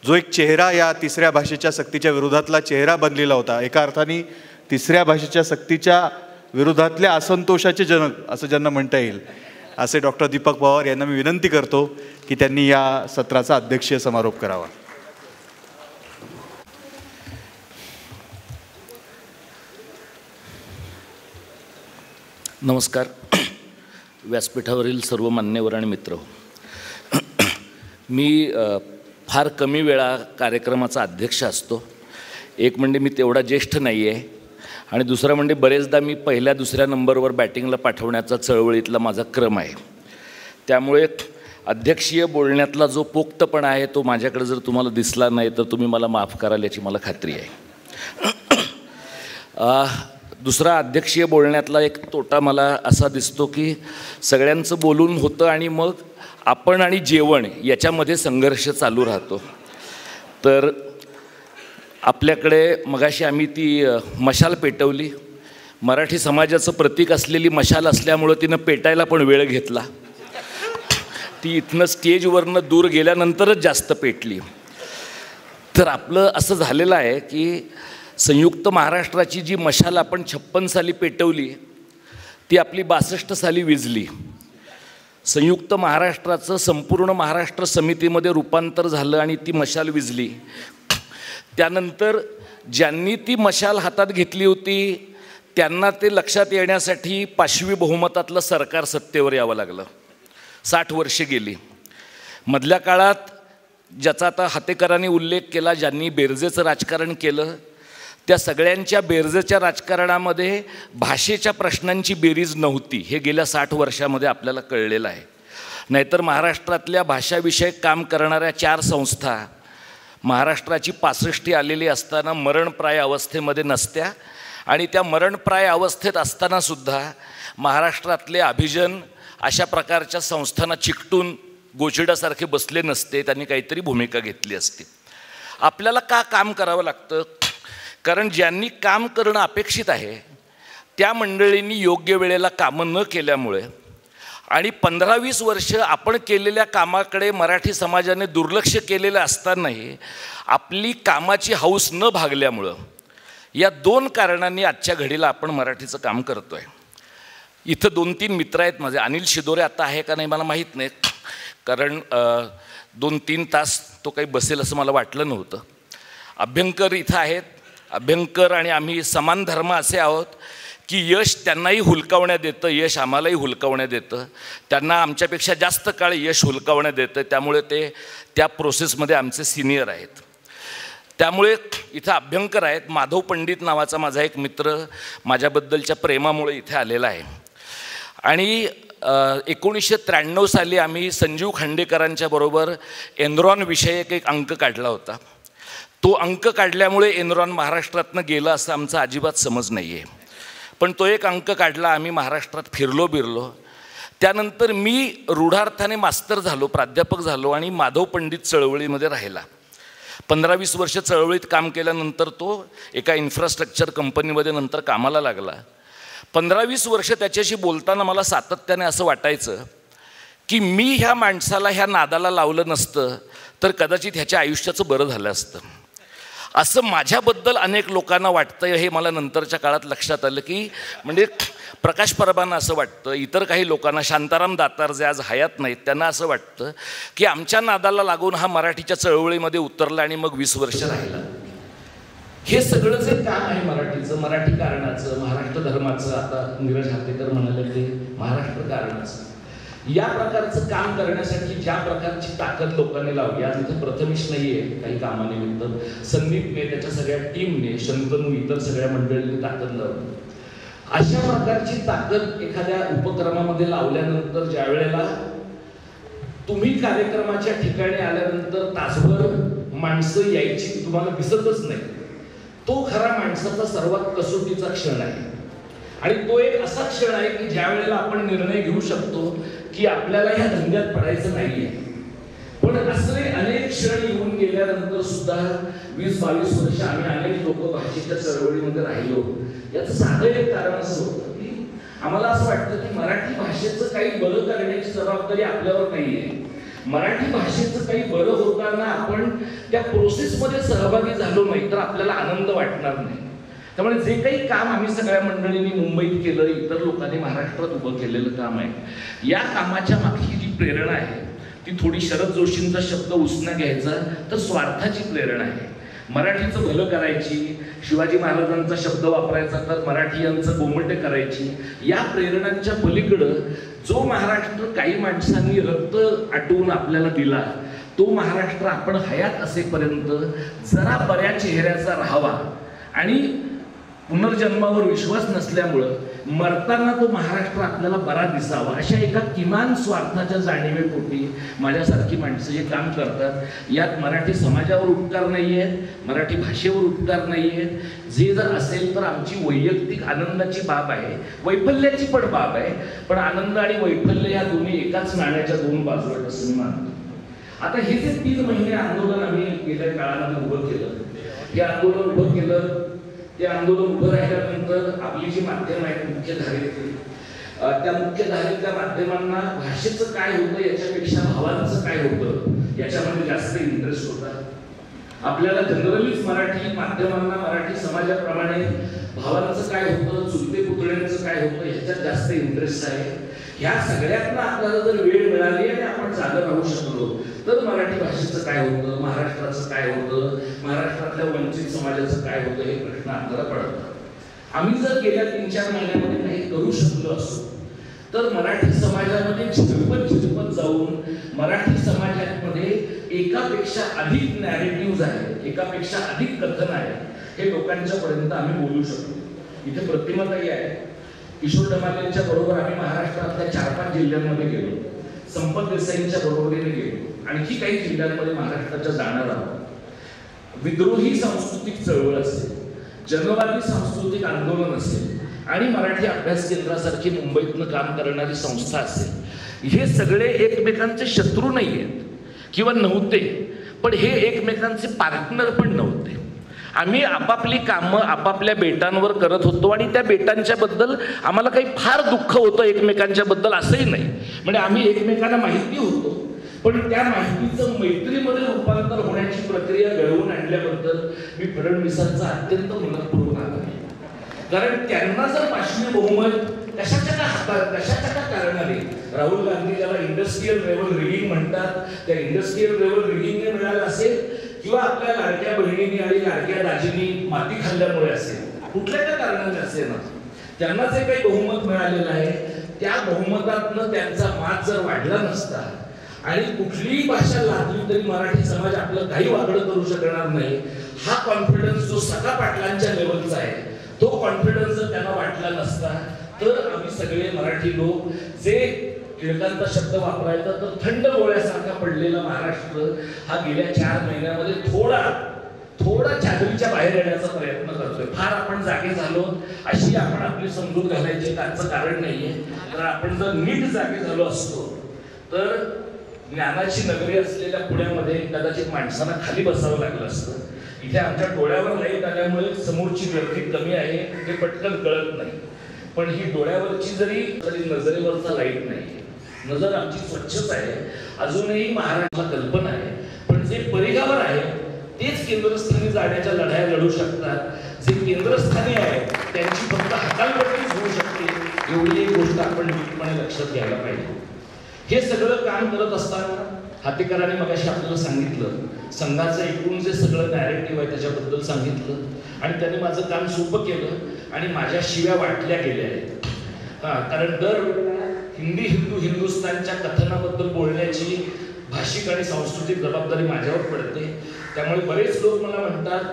जो एक चेहरा या तिसऱ्या भाषेच्या सक्तीच्या विरोधातला चेहरा बनलेला होता, एका अर्थाने तिसऱ्या भाषेच्या सक्तीच्या विरोधातल्या असंतोषाचे जनक असं ज्यांना म्हणता येईल, असे डॉक्टर दीपक पवार यांना मी विनंती करतो की त्यांनी या सत्राचा अध्यक्षीय समारोप करावा. नमस्कार. व्यासपीठावरील सर्व मान्यवर आणि मित्र, मी फार कमी वेळा कार्यक्रमाचा अध्यक्ष असतो. एक म्हणजे मी तेवढा ज्येष्ठ नाही आहे, आणि दुसरं म्हणजे बरेचदा मी पहिल्या दुसऱ्या नंबरवर बॅटिंगला पाठवण्याचा चळवळीतला माझा क्रम आहे. त्यामुळे अध्यक्षीय बोलण्यातला जो पोक्तपणा आहे तो माझ्याकडे जर तुम्हाला दिसला नाही तर तुम्ही मला माफ कराल याची मला खात्री आहे. दुसरा अध्यक्षीय बोलण्यातला एक तोटा मला असा दिसतो की सगळ्यांचं बोलून होतं आणि मग आपण आणि जेवण याच्यामध्ये संघर्ष चालू राहतो. तर आपल्याकडे मगाशी आम्ही ती मशाल पेटवली. मराठी समाजाचं प्रतीक असलेली मशाल असल्यामुळं तिनं पेटायला पण वेळ घेतला. ती इथनं स्टेजवरनं दूर गेल्यानंतरच जास्त पेटली. तर आपलं असं झालेलं आहे की संयुक्त महाराष्ट्राची जी मशाल आपण 56 साली पेटवली ती आपली 62 साली विझली. संयुक्त महाराष्ट्राचं संपूर्ण महाराष्ट्र समितीमध्ये रूपांतर झालं आणि ती मशाल विझली. त्यानंतर ज्यांनी ती मशाल हातात घेतली होती त्यांना ते लक्षात येण्यासाठी पाशवी बहुमतातलं सरकार सत्तेवर यावं लागलं. 60 वर्षे गेली. मधल्या काळात ज्याचा आता हातेकरांनी उल्लेख केला, ज्यांनी बेरजेचं राजकारण केलं, त्या सगळ्यांच्या बेरजेच्या राजकारणामध्ये भाषेच्या प्रश्नांची बेरीज नव्हती. हे गेल्या 60 वर्षामध्ये आपल्याला कळलेलं आहे. नाहीतर महाराष्ट्रातल्या भाषाविषयक काम करणाऱ्या 4 संस्था महाराष्ट्राची 65 आलेली असताना मरणप्राय अवस्थेमध्ये नसत्या, आणि त्या मरणप्राय अवस्थेत असतानासुद्धा महाराष्ट्रातले अभिजन अशा प्रकारच्या संस्थांना चिकटून गोचिडासारखे बसले नसते. त्यांनी काहीतरी भूमिका घेतली असती. आपल्याला का काम करावं लागतं? कारण ज्यांनी काम करणं अपेक्षित आहे त्या मंडळींनी योग्य वेळेला कामं न केल्यामुळे आणि 15-20 वर्ष आपण केलेल्या कामाकडे मराठी समाजाने दुर्लक्ष केलेलं असतानाही आपली कामाची हौस न भागल्यामुळं, या 2 कारणांनी आजच्या घडीला आपण मराठीचं काम करतो आहे. इथं 2-3 मित्र आहेत माझे. अनिल शिदोरे आता आहे का नाही मला माहीत नाही, कारण 2-3 तास तो काही बसेल असं मला वाटलं नव्हतं. अभ्यंकर इथं आहेत. अभ्यंकर आणि आम्ही समान धर्म असे आहोत की यश त्यांनाही हुलकावण्यात येतं, यश आम्हालाही हुलकावण्यात येतं. त्यांना आमच्यापेक्षा जास्त काळ यश हुलकावण्यात येतं, त्यामुळे ते त्या प्रोसेसमध्ये आमचे सिनियर आहेत. त्यामुळे इथं अभ्यंकर आहेत. माधव पंडित नावाचा माझा एक मित्र माझ्याबद्दलच्या प्रेमामुळे इथे आलेला आहे. आणि 1993 साली आम्ही संजीव खांडेकरांच्या बरोबर एनरॉन विषयक एक अंक काढला होता. तो अंक काढल्यामुळे एनरॉन महाराष्ट्रातनं गेलं असं आमचा अजिबात समज नाही आहे. पण तो एक अंक काढला. आम्ही महाराष्ट्रात फिरलो बिरलो. त्यानंतर मी रूढार्थाने मास्तर झालो, प्राध्यापक झालो आणि माधव पंडित चळवळीमध्ये राहिला. 15-20 वर्ष चळवळीत काम केल्यानंतर तो एका इन्फ्रास्ट्रक्चर कंपनीमध्ये नंतर कामाला लागला. 15-20 वर्ष त्याच्याशी बोलताना मला सातत्याने असं वाटायचं की मी ह्या माणसाला ह्या नादाला लावलं नसतं तर कदाचित ह्याच्या आयुष्याचं बरं झालं असतं. असं माझ्याबद्दल अनेक लोकांना वाटतं. हे मला नंतरच्या काळात लक्षात आलं की म्हणजे प्रकाश परबांना असं वाटतं, इतर काही लोकांना, शांताराम दातार जे आज हयात नाहीत, त्यांना असं वाटतं की आमच्या नादाला लागून हा मराठीच्या चळवळीमध्ये उतरला आणि मग 20 वर्ष राहिला. हे सगळं जे काम आहे मराठीचं, मराठी कारणाचं, महाराष्ट्र धर्माचं, आता नीरज हातेकर म्हणाले ते महाराष्ट्र कारणाचं, या प्रकारचं काम करण्यासाठी ज्या प्रकारची ताकद लोकांनी लावली, आज इथे प्रथमेश नाही आहे काही कामानिमित्त, संदीपने, त्याच्या सगळ्या टीमने, शंतनू, इतर सगळ्या मंडळींनी ताकद लावली. अशा प्रकारची ताकद एखाद्या उपक्रमामध्ये लावल्यानंतर ज्या वेळेला तुम्ही कार्यक्रमाच्या ठिकाणी आल्यानंतर तासभर माणसं यायची तुम्हाला दिसतच नाही, तो खरा माणसाचा सर्वात कसोटीचा क्षण आहे. आणि तो एक असा क्षण आहे की ज्या वेळेला आपण निर्णय घेऊ शकतो की आपल्याला ह्या धंद्यात पडायचं नाहीये. पण असे अनेक क्षण येऊन गेल्यानंतर सुद्धा 20-22 वर्ष आम्ही अनेक लोक भाषेच्या चळवळीमध्ये राहिलो. याचं साधं एक कारण असं होतं की आम्हाला असं वाटतं की मराठी भाषेचं काही बरं करण्याची जबाबदारी आपल्यावर नाहीये. मराठी भाषेचं काही बरं होताना आपण त्या प्रोसेसमध्ये सहभागी झालो नाही तर आपल्याला आनंद वाटणार नाही. त्यामुळे जे काही काम आम्ही सगळ्या मंडळींनी मुंबईत केलं, इतर लोकांनी महाराष्ट्रात उभं केलेलं काम आहे, या कामाच्या मागची जी प्रेरणा आहे ती थोडी शरद जोशींचा शब्द उसना घ्यायचा तर स्वार्थाची प्रेरणा आहे. मराठीचं भलं करायची, शिवाजी महाराजांचा शब्द वापरायचा तर मराठीयांचं गोमटे करायची, या प्रेरणांच्या पलीकडं जो महाराष्ट्र काही माणसांनी रक्त आटवून आपल्याला दिला तो महाराष्ट्र आपण हयात असेपर्यंत जरा बऱ्या चेहऱ्याचा राहावा आणि पुनर्जन्मावर विश्वास नसल्यामुळं मरताना तो महाराष्ट्र आपल्याला बरा दिसावा अशा एका किमान स्वार्थाच्या जाणीवेपोटी माझ्यासारखी माणसं जे काम करतात, यात मराठी समाजावर उपकार नाही आहेत, मराठी भाषेवर उपकार नाही आहेत. जे जर असेल तर आमची वैयक्तिक आनंदाची बाब आहे, वैफल्याची पण बाब आहे, पण आनंद आणि वैफल्य या दोन्ही एकाच नाण्याच्या दोन बाजू आहेत असं मी मानतो. आता हे जे 3 महिने आंदोलन आम्ही गेल्या काळामध्ये उभं केलं, हे आंदोलन उभं केलं, ते आंदोलन उभं राहिल्यानंतर आपली जी माध्यम आहेत मुख्यधारेतली, त्या मुख्यधारेतल्या माध्यमांना भाषेचं काय होतं याच्यापेक्षा भावांचं काय होतं याच्यामध्ये जास्त इंटरेस्ट होता. आपल्याला जनरलीच मराठी माध्यमांना मराठी समाजाप्रमाणे भावांचं काय होतं, चुलते पुतळ्यांचं काय होतं ह्याच्यात जास्त इंटरेस्ट आहे. ह्या सगळ्यातनं आपल्याला जर वेळ मिळाली आणि आपण जागा राहू शकलो तर मराठी भाषेचं काय होतं, महाराष्ट्राचं काय होतं, महाराष्ट्रातल्या वंचित समाजाचं काय होतं हे प्रश्न आपल्याला पडतात. आम्ही जर गेल्या 3-4 महिन्यामध्ये काही करू शकलो असतो तर मराठी समाजामध्ये झिरपत जाऊन मराठी समाजामध्ये एकापेक्षा अधिक नॅरेटिव्ह आहेत, एकापेक्षा अधिक कथन आहे, हे लोकांच्या पर्यंत आम्ही बोलू शकतो. इथे प्रतिमाताई आहे, किशोर ढमालेंच्या बरोबर आम्ही महाराष्ट्रातल्या 4-5 जिल्ह्यांमध्ये गेलो, संपत देसाईंच्या बरोबरीने गेलो, आणखी काही जिल्ह्यांमध्ये महाराष्ट्राच्या जाणार आहोत. विद्रोही सांस्कृतिक चळवळ असेल, जनवादी सांस्कृतिक आंदोलन असेल आणि मराठी अभ्यास केंद्रासारखी मुंबईतनं काम करणारी संस्था असेल, हे सगळे एकमेकांचे शत्रू नाही आहेत किंवा नव्हते, पण हे एकमेकांचे पार्टनर पण नव्हते. आम्ही आपापली कामं आपापल्या बेटांवर करत होतो आणि त्या बेटांच्या बद्दल आम्हाला काही फार दुःख होतं एकमेकांच्या बद्दल असंही नाही. म्हणजे आम्ही एकमेकांना माहिती होतो, पण त्या माहितीचं मैत्रीमध्ये रूपांतर होण्याची प्रक्रिया घडवून आणल्याबद्दल मी फडणवीसांचा अत्यंत मनपूर्वक आभार आहे. कारण त्यांना जर पाचवी बहुमत कशाच्या कारणाने, राहुल गांधी ज्याला इंडस्ट्रियल लेवल रिगिंग म्हणतात त्या इंडस्ट्रियल लेवल रिगिंगने मिळालं असेल किंवा आपल्या लाडक्या बहिणींनी आणि लाडक्या दाजींनी माती खाल्ल्यामुळे असेल, कुठल्या त्या कारणाने असेल ना, त्यांना जे काही बहुमत मिळालेलं आहे त्या बहुमतातनं त्यांचा मात जर वाढला नसता आणि कुठलीही भाषा लागली तरी मराठी समाज आपलं काही वागडं करू शकणार नाही, हा कॉन्फिडन्स जो सगळा पाटलांच्या लेवलचा आहे तो कॉन्फिडन्स जर त्यांना वाटला नसता तर आम्ही सगळे मराठी लोक जे टिळकांचा शब्द वापरायचा तर थंड गोळ्यासारखा पडलेला महाराष्ट्र हा गेल्या 4 महिन्यामध्ये थोडा चादरीच्या बाहेर येण्याचा प्रयत्न करतोय. फार आपण जागे झालो अशी आपण आपली समजूत घालायची त्याचं कारण नाहीये. तर आपण जर नीट जागे झालो असतो तर ज्ञानाची नगरी असलेल्या पुण्यामध्ये कदाचित माणसांना खाली बसावं लागलं असतं. इथे आमच्या डोळ्यावर लाईट आल्यामुळे समोरची गर्दी कमी आहे हे पटकन कळत नाही, पण ही डोळ्यावरची जरी नजरेवरचा लाईट नाही, नजर आमची स्वच्छच आहे. अजूनही महाराष्ट्राला कल्पना आहे, पण जे परिघावर आहे तेच केंद्रस्थानी जाण्याच्या लढाया लढू शकतात. जे केंद्रस्थानी आहे त्यांची फक्त हकालपट्टीच होऊ शकते, एवढी एक गोष्ट आपण नीटपणे लक्षात घ्यायला पाहिजे. हे सगळं काम करत असताना हातेकरांनी मगाशी आपल्याला सांगितलं, संघाचं एकूण जे सगळं नॅरेटिव्ह आहे त्याच्याबद्दल सांगितलं आणि त्यांनी माझं काम सोपं केलं आणि माझ्या शिव्या वाटल्या गेल्या आहेत. कारण दर हिंदुस्थानच्या कथनाबद्दल बोलण्याची भाषिक आणि सांस्कृतिक जबाबदारी माझ्यावर पडते. त्यामुळे बरेच लोक मला म्हणतात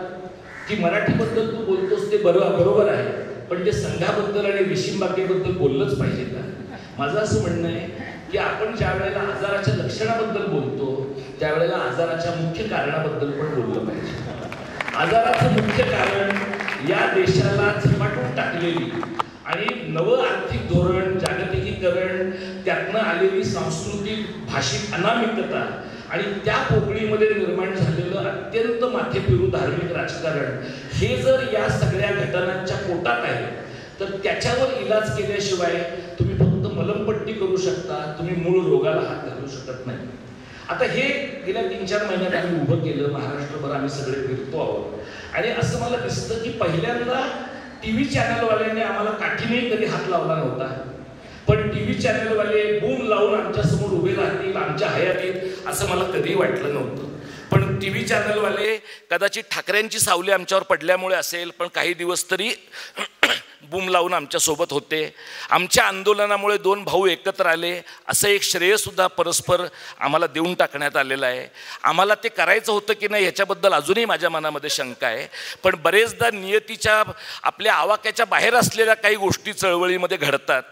की मराठीबद्दल तू बोलतोस ते बरोबर आहे, पण ते संघाबद्दल आणि विशिंबाकेबद्दल बोललंच पाहिजे का? माझं असं म्हणणं आहे की आपण ज्या वेळेला आजाराच्या लक्षणाबद्दल बोलतो त्यावेळेला आजाराच्या मुख्य कारणाबद्दल पण बोललं पाहिजे. आजाराचं मुख्य कारण या देशाला झपाटून टाकलेली आणि नवं आर्थिक धोरण, जागतिकीकरण, त्यातनं आलेली सांस्कृतिक भाषिक अनामिकता आणि त्या पोकळीमध्ये निर्माण झालेलं अत्यंत माथेफिरू धार्मिक राजकारण, हे जर या सगळ्या घटनांच्या पोटात आहे तर त्याच्यावर इलाज केल्याशिवाय तुम्ही फक्त मलमपट्टी करू शकता, तुम्ही मूळ रोगाला हात घालू शकत नाही. आता हे गेल्या 3-4 महिन्यात आम्ही उभं केलं, महाराष्ट्रभर आम्ही सगळे फिरतो आहोत आणि असं मला दिसतं की पहिल्यांदा TV चॅनलवाल्यांनी आम्हाला काठीने कधी हात लावला नव्हता, पण TV चॅनलवाले बूम लावून आमच्यासमोर उभे राहतील आमच्या हयातीत असं मला कधीही वाटलं नव्हतं. पण TV चॅनलवाले कदाचित ठाकरेंची सावली आमच्यावर पडल्यामुळे असेल, पण काही दिवस तरी बूम लावून आमच्यासोबत होते. आमच्या आंदोलनामुळे 2 भाऊ एकत्र आले असं एक श्रेयसुद्धा परस्पर आम्हाला देऊन टाकण्यात आलेलं आहे. आम्हाला ते करायचं होतं की नाही ह्याच्याबद्दल अजूनही माझ्या मनामध्ये शंका आहे, पण बरेचदा नियतीच्या आपल्या आवाक्याच्या बाहेर असलेल्या काही गोष्टी चळवळीमध्ये घडतात.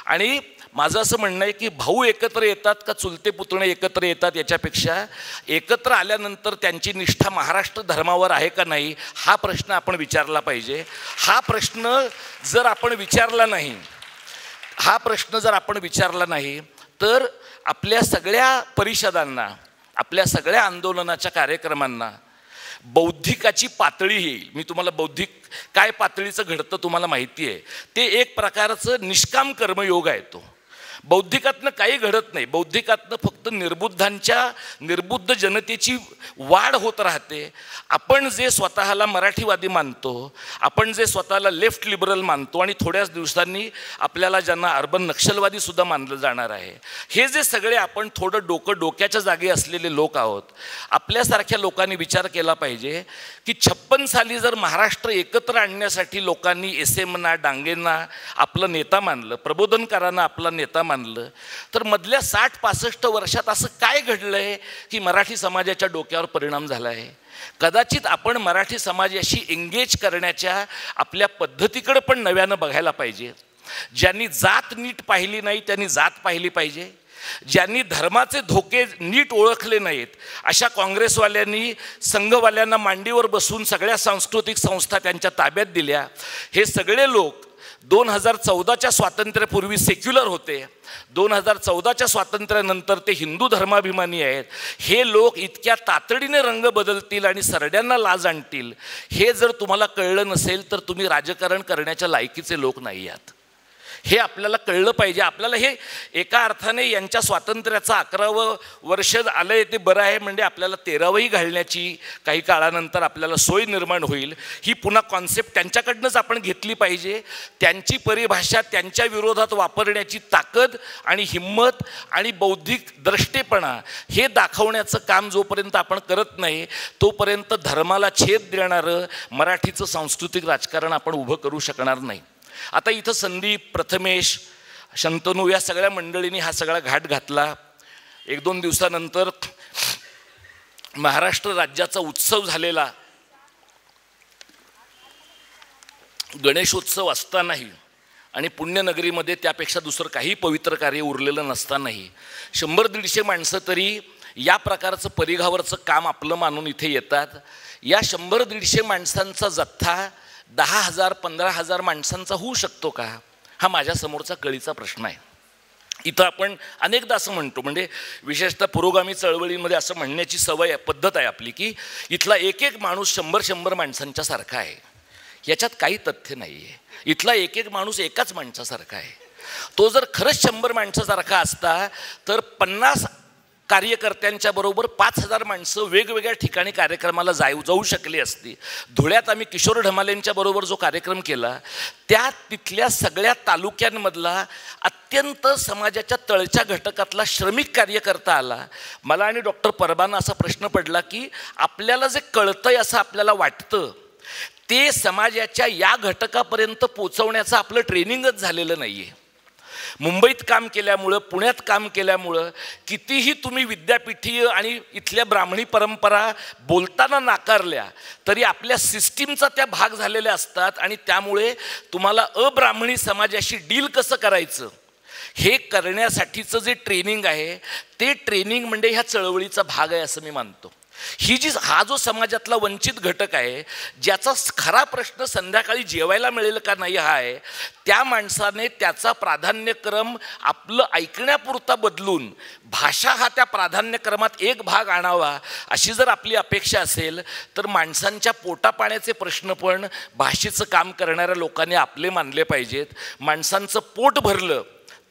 आणि माझं असं म्हणणं आहे की भाऊ एकत्र येतात का चुलते पुतणे एकत्र येतात याच्यापेक्षा एकत्र आल्यानंतर त्यांची निष्ठा महाराष्ट्र धर्मावर आहे का नाही हा प्रश्न आपण विचारला पाहिजे. हा प्रश्न जर आपण विचारला नाही तर आपल्या सगळ्या परिषदांना, आपल्या सगळ्या आंदोलनाच्या कार्यक्रमांना बौद्धिकाची पातळी येईल. मी तुम्हाला बौद्धिक काय पातळीचं घडतं तुम्हाला माहिती आहे. ते एक प्रकारचं निष्काम कर्मयोग आहे. तो बौद्धिकातनं काही घडत नाही. बौद्धिकातनं फक्त निर्बुद्ध जनतेची वाढ होत राहते. आपण जे स्वतःला मराठीवादी मानतो, आपण जे स्वतःला लेफ्ट लिबरल मानतो आणि थोड्याच दिवसांनी आपल्याला ज्यांना अर्बन नक्षलवादी सुद्धा मानलं जाणार आहे, हे जे सगळे आपण थोडं डोक्याच्या जागी असलेले लोक आहोत, आपल्यासारख्या लोकांनी विचार केला पाहिजे की 56 साली जर महाराष्ट्र एकत्र आणण्यासाठी लोकांनी एसेमना, डांगेंना आपलं नेता मानलं, प्रबोधनकारांना आपला नेता मानलं, तर मधल्या 60-65 वर्षात असं काय घडलंय की मराठी समाजाच्या डोक्यावर परिणाम झाला आहे. कदाचित आपण मराठी समाजाशी एंगेज करण्याच्या आपल्या पद्धतीकडे पण नव्यानं बघायला पाहिजे. ज्यांनी जात नीट पाहिली नाही त्यांनी जात पाहिली पाहिजे. ज्यांनी धर्माचे धोके नीट ओळखले नाहीत अशा काँग्रेसवाल्यांनी संघवाल्यांना मांडीवर बसून सगळ्या सांस्कृतिक संस्था त्यांच्या ताब्यात दिल्या. हे सगळे लोक 2014च्या स्वातंत्र्यापूर्वी सेक्युलर होते, 2014च्या स्वातंत्र्यानंतर ते हिंदू धर्माभिमानी आहेत. हे लोक इतक्या तातडीने रंग बदलतील आणि सरड्यांना लाज आणतील हे जर तुम्हाला कळलं नसेल तर तुम्ही राजकारण करण्याच्या लायकीचे लोक नाही आहात. हे आपल्याला कळलं पाहिजे. आपल्याला हे एका अर्थाने यांच्या स्वातंत्र्याचं 11वं वर्ष आलं आहे ते बरं आहे, म्हणजे आपल्याला 13वंही घालण्याची काही काळानंतर आपल्याला सोय निर्माण होईल. ही पुन्हा कॉन्सेप्ट त्यांच्याकडनंच आपण घेतली पाहिजे. त्यांची परिभाषा त्यांच्या विरोधात वापरण्याची ताकद आणि हिंमत आणि बौद्धिक द्रष्टेपणा हे दाखवण्याचं काम जोपर्यंत आपण करत नाही तोपर्यंत धर्माला छेद देणारं मराठीचं सांस्कृतिक राजकारण आपण उभं करू शकणार नाही. आता इथं संदीप, प्रथमेश, शंतनू या सगळ्या मंडळींनी हा सगळा घाट घातला. 1-2 दिवसानंतर महाराष्ट्र राज्याचा उत्सव झालेला गणेशोत्सव असतानाही आणि पुण्यनगरीमध्ये त्यापेक्षा दुसरं काही पवित्र कार्य उरलेलं नसतानाही 100-150 माणसं तरी या प्रकारचं परिघावरचं काम आपलं मानून इथे येतात. या 100-150 माणसांचा जथ्था 10,000-15,000 माणसांचा होऊ शकतो का हा माझ्यासमोरचा कळीचा प्रश्न आहे. इथं आपण अनेकदा असं म्हणतो, म्हणजे विशेषतः पुरोगामी चळवळींमध्ये असं म्हणण्याची सवय आहे, पद्धत आहे आपली, की इथला एक माणूस 100 माणसांच्या सारखा आहे. याच्यात काही तथ्य नाही आहे. इथला एक माणूस एकाच माणसासारखा आहे. तो जर खरंच 100 माणसासारखा असता तर 50 कार्यकर्त्यांच्या बरोबर 5,000 माणसं वेगवेगळ्या ठिकाणी कार्यक्रमाला जाऊ शकली असती. धुळ्यात आम्ही किशोर ढमालेंच्या बरोबर जो कार्यक्रम केला त्यात तिथल्या सगळ्या तालुक्यांमधला अत्यंत समाजाच्या तळच्या घटकातला श्रमिक कार्यकर्ता आला. मला आणि डॉक्टर परबांना असा प्रश्न पडला की आपल्याला जे कळतंय असं आपल्याला वाटतं ते समाजाच्या या घटकापर्यंत पोचवण्याचं आपलं ट्रेनिंगच झालेलं नाही आहे. मुंबईत काम केल्यामुळं, पुण्यात काम केल्यामुळं कितीही तुम्ही विद्यापीठीय आणि इथल्या ब्राह्मणी परंपरा बोलताना नाकारल्या तरी आपल्या सिस्टीमचा त्या भाग झालेल्या असतात आणि त्यामुळे तुम्हाला अब्राह्मणी समाजाशी डील कसं करायचं हे करण्यासाठीचं जे ट्रेनिंग आहे ते ट्रेनिंग म्हणजे ह्या चळवळीचा भाग आहे असं मी मानतो. हा जो समाजातला वंचित घटक आहे ज्याचा खरा प्रश्न संध्याकाळी जेवायला मिळेल का नाही हा आहे, त्या माणसाने त्याचा प्राधान्यक्रम आपलं ऐकण्यापुरता बदलून भाषा हा त्या प्राधान्यक्रमात एक भाग आणावा अशी जर आपली अपेक्षा असेल तर माणसांच्या पोटापाण्याचे प्रश्न पण भाषेचं काम करणाऱ्या लोकांनी आपले मानले पाहिजेत. माणसांचं पोट भरलं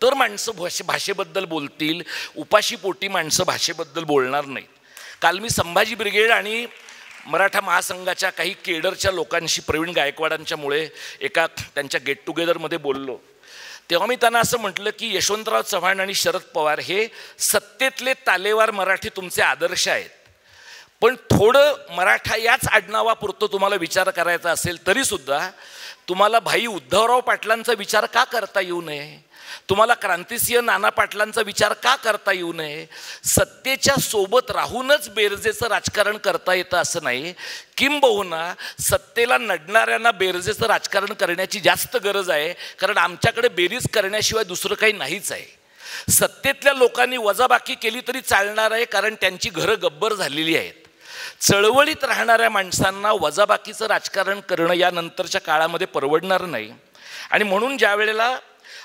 तर माणसं भाषेबद्दल बोलतील, उपाशीपोटी माणसं भाषेबद्दल बोलणार नाहीत. काल मी संभाजी ब्रिगेड आणि मराठा महासंघाच्या काही केडरच्या लोकांशी, प्रवीण गायकवाडांच्यामुळे एका त्यांच्या गेट टुगेदरमध्ये बोललो. तेव्हा मी त्यांना असं म्हटलं की यशवंतराव चव्हाण आणि शरद पवार हे सत्तेतले तालेवार मराठी तुमचे आदर्श आहेत, पण थोडं मराठा याच आडनावापुरतं तुम्हाला विचार करायचा असेल तरीसुद्धा तुम्हाला भाई उद्धवराव पाटलांचा विचार का करता येऊ नये? तुम्हाला क्रांतिसिंह नाना पाटलांचा विचार का करता येऊ नये? सत्तेच्या सोबत राहूनच बेरजेचं राजकारण करता येतं असं नाही, किंबहुना सत्तेला नडणाऱ्यांना बेरजेचं राजकारण करण्याची जास्त गरज आहे, कारण आमच्याकडे बेरीज करण्याशिवाय दुसरं काही नाहीच आहे. सत्तेतल्या लोकांनी वजाबाकी केली तरी चालणार आहे, कारण त्यांची घरं गब्बर झालेली आहेत. चळवळीत राहणाऱ्या माणसांना वजाबाकीचं राजकारण करणं यानंतरच्या काळामध्ये परवडणार नाही. आणि म्हणून ज्या वेळेला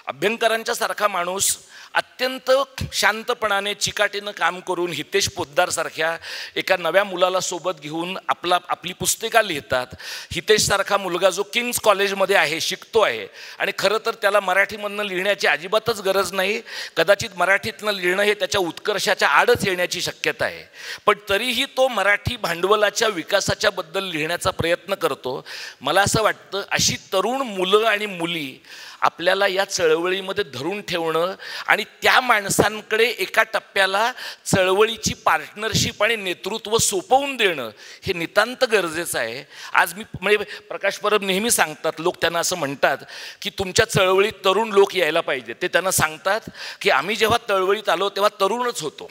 अभ्यंकरांच्या सारखा माणूस अत्यंत शांतपणाने चिकाटीनं काम करून हितेश पोद्दारसारख्या एका नव्या मुलाला सोबत घेऊन आपली पुस्तिका लिहितात, हितेशसारखा मुलगा जो किंग्स कॉलेजमध्ये आहे, शिकतो आहे, आणि खरं तर त्याला मराठीमधनं लिहिण्याची अजिबातच गरज नाही, कदाचित मराठीतनं लिहिणं हे त्याच्या उत्कर्षाच्या आडच येण्याची शक्यता आहे, पण तरीही तो मराठी भांडवलाच्या विकासाच्या बद्दल लिहिण्याचा प्रयत्न करतो. मला असं वाटतं अशी तरुण मुलं आणि मुली आपल्याला या चळवळीमध्ये धरून ठेवणं आणि त्या माणसांकडे एका टप्प्याला चळवळीची पार्टनरशिप आणि नेतृत्व सोपवून देणं हे नितांत गरजेचं आहे. आज मी म्हणजे प्रकाश परब नेहमी सांगतात, लोक त्यांना असं म्हणतात की तुमच्या चळवळीत तरुण लोक यायला पाहिजे. ते त्यांना सांगतात की आम्ही जेव्हा चळवळीत आलो तेव्हा तरुणच होतो,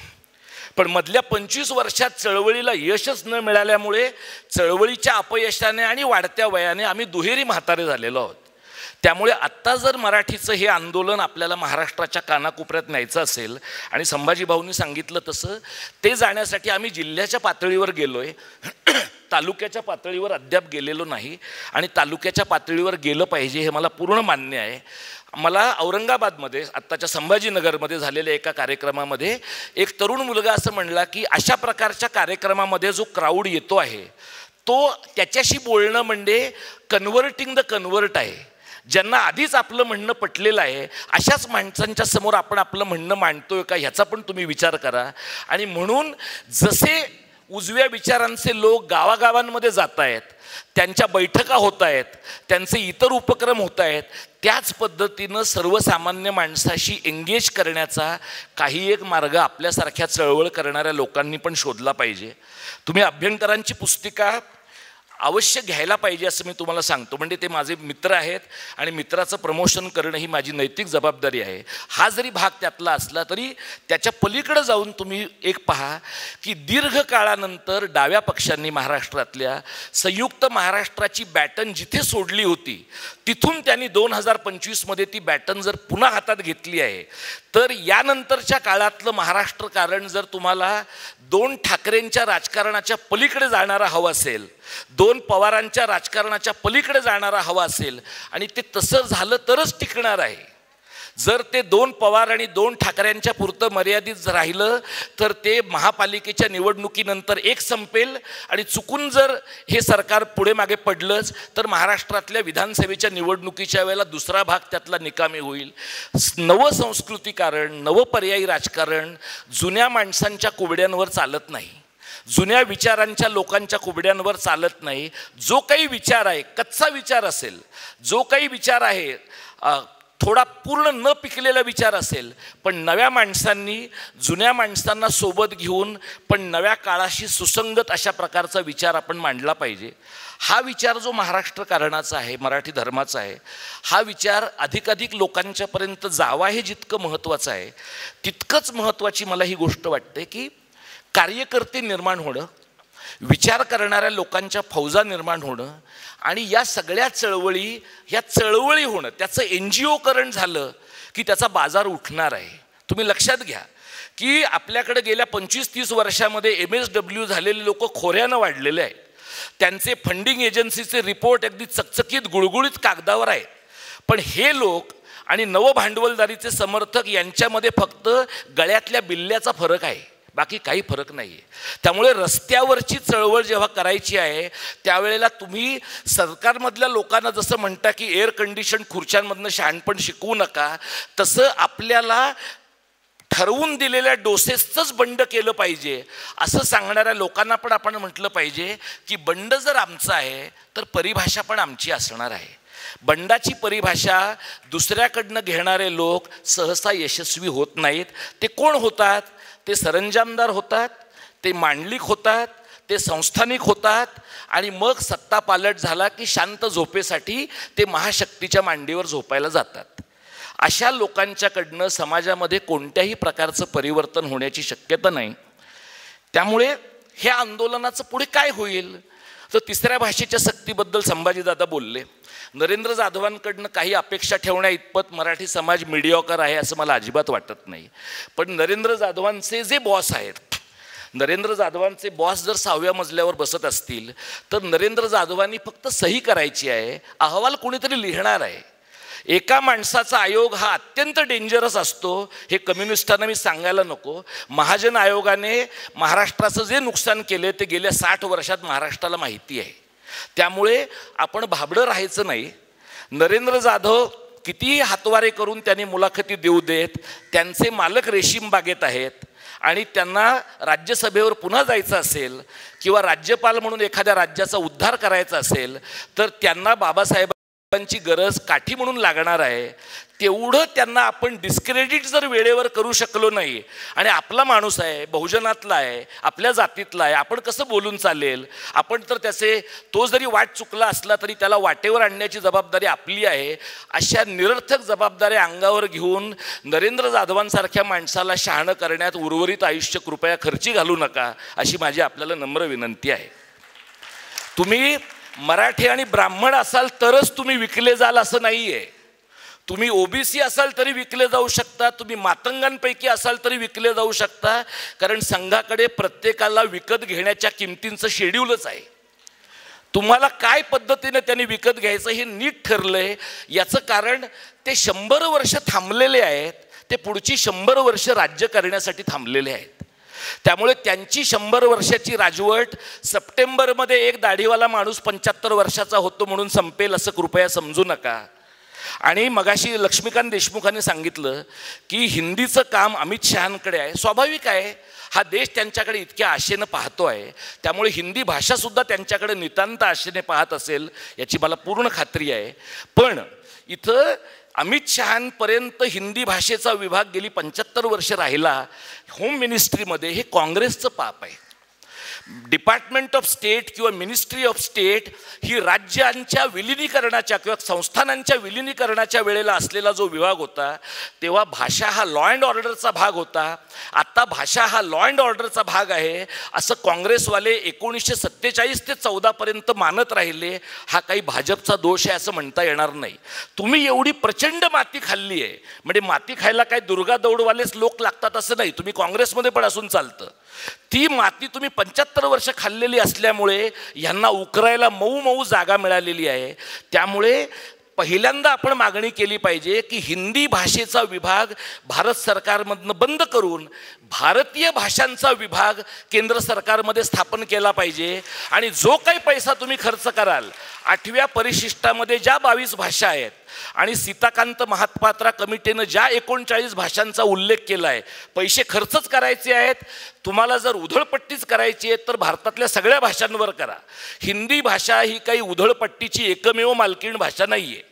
पण मधल्या 25 वर्षात चळवळीला यशच न मिळाल्यामुळे चळवळीच्या अपयशाने आणि वाढत्या वयाने आम्ही दुहेरी म्हातारे झालेलो आहोत. त्यामुळे आत्ता जर मराठीचं हे आंदोलन आपल्याला महाराष्ट्राच्या कानाकोपऱ्यात न्यायचं असेल, आणि संभाजी भाऊंनी सांगितलं तसं ते जाण्यासाठी आम्ही जिल्ह्याच्या पातळीवर गेलो आहे, तालुक्याच्या पातळीवर अद्याप गेलेलो नाही, आणि तालुक्याच्या पातळीवर गेलं पाहिजे हे मला पूर्ण मान्य आहे. मला औरंगाबादमध्ये आत्ताच्या संभाजीनगरमध्ये झालेल्या एका कार्यक्रमामध्ये एक तरुण मुलगा असं म्हणला की अशा प्रकारच्या कार्यक्रमामध्ये जो क्राऊड येतो आहे तो त्याच्याशी बोलणं म्हणजे कन्व्हर्टिंग द कन्व्हर्ट आहे. ज्यांना आधीच आपलं म्हणणं पटलेलं आहे अशाच माणसांच्या समोर आपण आपलं म्हणणं मांडतोय का ह्याचा पण तुम्ही विचार करा. आणि म्हणून जसे उजव्या विचारांचे लोक गावागावांमध्ये जात आहेत, त्यांच्या बैठका होत आहेत, त्यांचे इतर उपक्रम होत आहेत, त्याच पद्धतीनं सर्वसामान्य माणसाशी एंगेज करण्याचा काही एक मार्ग आपल्यासारख्या चळवळ करणाऱ्या लोकांनी पण शोधला पाहिजे. तुम्ही अभ्यंकरांची पुस्तिका अवश्य घ्यायला पाहिजे असं मी तुम्हाला सांगतो. म्हणजे ते माझे मित्र आहेत आणि मित्राचं प्रमोशन करणं ही माझी नैतिक जबाबदारी आहे. हा जरी भाग त्यातला असला तरी त्याच्या पलीकडे जाऊन तुम्ही एक पहा की दीर्घ काळानंतर डाव्या पक्षांनी महाराष्ट्रातल्या संयुक्त महाराष्ट्राची बॅटन जिथे सोडली होती तिथून त्यांनी 2025मध्ये ती बॅटन जर पुन्हा हातात घेतली आहे, तर यानंतरच्या काळातलं महाराष्ट्र कारण जर तुम्हाला 2 ठाकरेंच्या राजकारणाच्या पलीकडे जाणारा हवं असेल, 2 पवारांच्या राजकारणाच्या पलीकडे जाणारा हवा असेल, आणि ते तसं झालं तरच टिकणार आहे. जर ते 2 पवार आणि 2 ठाकरेंच्या पुरतं मर्यादित राहिलं तर ते महापालिकेच्या निवडणुकीनंतर एक संपेल, आणि चुकून जर हे सरकार पुढे मागे पडलंच तर महाराष्ट्रातल्या विधानसभेच्या निवडणुकीच्या वेळेला दुसरा भाग त्यातला निकामी होईल. नवं संस्कृतीकरण, नवं पर्यायी राजकारण जुन्या माणसांच्या कुबड्यांवर चालत नाही, जुन्या विचारांच्या लोकांच्या कुबड्यांवर चालत नाही. जो काही विचार आहे, कच्चा विचार असेल, जो काही विचार आहे थोडा पूर्ण न पिकलेला विचार असेल, पण नव्या माणसांनी जुन्या माणसांना सोबत घेऊन पण नव्या काळाशी सुसंगत अशा प्रकारचा विचार आपण मांडला पाहिजे. हा विचार जो महाराष्ट्र कारणाचा आहे, मराठी धर्माचा आहे, हा विचार अधिकाधिक लोकांच्यापर्यंत जावा हे जितकं महत्त्वाचं आहे तितकंच महत्त्वाची मला ही गोष्ट वाटते की कार्यकर्ते निर्माण होणं, विचार करणाऱ्या लोकांच्या फौजा निर्माण होणं, आणि या सगळ्या चळवळी ह्या चळवळी होणं, त्याचं NGOकरण झालं की त्याचा बाजार उठणार आहे. तुम्ही लक्षात घ्या की आपल्याकडे गेल्या 25-30 वर्षामध्ये MSW झालेले लोक खोऱ्यानं वाढलेले आहेत. त्यांचे फंडिंग एजन्सीचे रिपोर्ट अगदी चकचकीत गुळगुळीत कागदावर आहेत, पण हे लोक आणि नवभांडवलदारीचे समर्थक यांच्यामध्ये फक्त गळ्यातल्या बिल्ल्याचा फरक आहे, बाकी काही फरक नाही आहे. त्यामुळे रस्त्यावरची चळवळ जेव्हा करायची आहे त्यावेळेला तुम्ही सरकारमधल्या लोकांना जसं म्हणता की एअर कंडिशन खुर्च्यांमधनं शहाणपण शिकवू नका, तसं आपल्याला ठरवून दिलेल्या डोसेसचंच बंड केलं पाहिजे असं सांगणाऱ्या लोकांना पण आपण म्हटलं पाहिजे की बंड जर आमचं आहे तर परिभाषा पण आमची असणार आहे. बंडाची परिभाषा दुसऱ्याकडनं घेणारे लोक सहसा यशस्वी होत नाहीत. ते कोण होतात? ते सरंजामदार होतात, ते मांडलिक होतात, ते संस्थानिक होतात आणि मग सत्ता पालट झाला की शांत झोपेसाठी ते महाशक्तीच्या मांडीवर झोपायला जातात. अशा लोकांच्याकडनं समाजामध्ये कोणत्याही प्रकारचं परिवर्तन होण्याची शक्यता नाही. त्यामुळे ह्या आंदोलनाचं पुढे काय होईल? तर तिसऱ्या भाषेच्या सक्तीबद्दल संभाजीदादा बोलले. नरेंद्र जाधवांकडनं काही अपेक्षा ठेवण्या इतपत मराठी समाज मिडिओकर आहे असं मला अजिबात वाटत नाही. पण नरेंद्र जाधवांचे जे बॉस आहेत, नरेंद्र जाधवांचे बॉस जर 6व्या मजल्यावर बसत असतील तर नरेंद्र जाधवांनी फक्त सही करायची आहे, अहवाल कोणीतरी लिहिणार आहे. एका माणसाचा आयोग हा अत्यंत डेंजरस असतो हे कम्युनिस्टांना मी सांगायला नको. महाजन आयोगाने महाराष्ट्राचं जे नुकसान केले ते गेल्या 60 वर्षात महाराष्ट्राला माहिती आहे. त्यामुळे आपण भाबडं राहायचं नाही. नरेंद्र जाधव कितीही हातवारे करून त्यांनी मुलाखती देऊ देत, त्यांचे मालक रेशीम बागेत आहेत आणि त्यांना राज्यसभेवर पुन्हा जायचं असेल किंवा राज्यपाल म्हणून एखाद्या राज्याचा उद्धार करायचा असेल तर त्यांना बाबासाहेबांची गरज काठी म्हणून लागणार आहे. तेवढं त्यांना आपण डिस्क्रेडिट जर वेळेवर करू शकलो नाही आणि आपला माणूस आहे, बहुजनातला आहे, आपल्या जातीतला आहे, आपण कसं बोलून चालेल? आपण तर तो जरी वाट चुकला असला तरी त्याला वाटेवर आणण्याची जबाबदारी आपली आहे. अशा निरर्थक जबाबदाऱ्या अंगावर घेऊन नरेंद्र जाधवांसारख्या माणसाला शहाणं करण्यात उर्वरित आयुष्य कृपया खर्ची घालू नका अशी माझी आपल्याला नम्र विनंती आहे. तुम्ही मराठी आणि ब्राह्मण असाल तरच तुम्ही विकले जाल असं नाही आहे. तुम्ही ओबीसी असाल तरी विकले जाऊ शकता, तुम्ही मातंगांपैकी असाल तरी विकले जाऊ शकता, कारण संघाकडे प्रत्येकाला विकत घेण्याच्या किमतींचं शेड्यूलच आहे. तुम्हाला काय पद्धतीने त्यांनी विकत घ्यायचं हे नीट ठरलंय. याचं कारण ते 100 वर्ष थांबलेले आहेत, ते पुढची 100 वर्ष राज्य करण्यासाठी थांबलेले आहेत. त्यामुळे त्यांची 100 वर्षाची राजवट सप्टेंबरमध्ये एक दाढीवाला माणूस 75 वर्षाचा होतो म्हणून संपेल असं कृपया समजू नका. आणि मगाशी लक्ष्मीकांत देशमुखांनी सांगितलं की हिंदीचं काम अमित शहांकडे आहे. स्वाभाविक आहे, हा देश त्यांच्याकडे इतक्या आशेनं पाहतो आहे, त्यामुळे हिंदी भाषासुद्धा त्यांच्याकडे नितांत आशेने पाहत असेल याची मला पूर्ण खात्री आहे. पण इथं अमित शहांपर्यंत हिंदी भाषेचा विभाग गेली 75 वर्ष राहिला होम मिनिस्ट्रीमध्ये, हे काँग्रेसचं पाप आहे. डिपार्टमेंट ऑफ स्टेट किंवा मिनिस्ट्री ऑफ स्टेट ही राज्यांच्या विलिनीकरणाच्या किंवा संस्थानांच्या विलिनीकरणाच्या वेळेला असलेला जो विभाग होता तेव्हा भाषा हा लॉ अँड ऑर्डरचा भाग होता. आता भाषा हा लॉ अँड ऑर्डरचा भाग आहे असं काँग्रेसवाले 1947 ते 14 पर्यंत मानत राहिले. हा काही भाजपचा दोष आहे असं म्हणता येणार नाही. तुम्ही एवढी प्रचंड माती खाल्ली आहे, म्हणजे माती खायला काय दुर्गा दौडवालेच लोक लागतात असं नाही, तुम्ही काँग्रेसमध्ये पण असून चालतं. ती माती तुम्ही 75 वर्ष खाल्लेली असल्यामुळे यांना उकरायला मऊ मऊ जागा मिळालेली आहे. त्यामुळे पहिल्यांदा आपण मागणी केली पाहिजे की हिंदी भाषेचा विभाग भारत सरकारमधनं बंद करून भारतीय भाषांचा विभाग केंद्र सरकारमध्ये स्थापन केला पाहिजे. आणि जो काही पैसा तुम्ही खर्च कराल, 8व्या परिशिष्टामध्ये ज्या 22 भाषा आहेत आणि सीताकांत महापात्रा कमिटीनं ज्या 39 भाषांचा उल्लेख केला आहे, पैसे खर्चच करायचे आहेत. तुम्हाला जर उधळपट्टीच करायची आहे तर भारतातल्या सगळ्या भाषांवर करा. हिंदी भाषा ही काही उधळपट्टीची एकमेव मालकीण भाषा नाही आहे.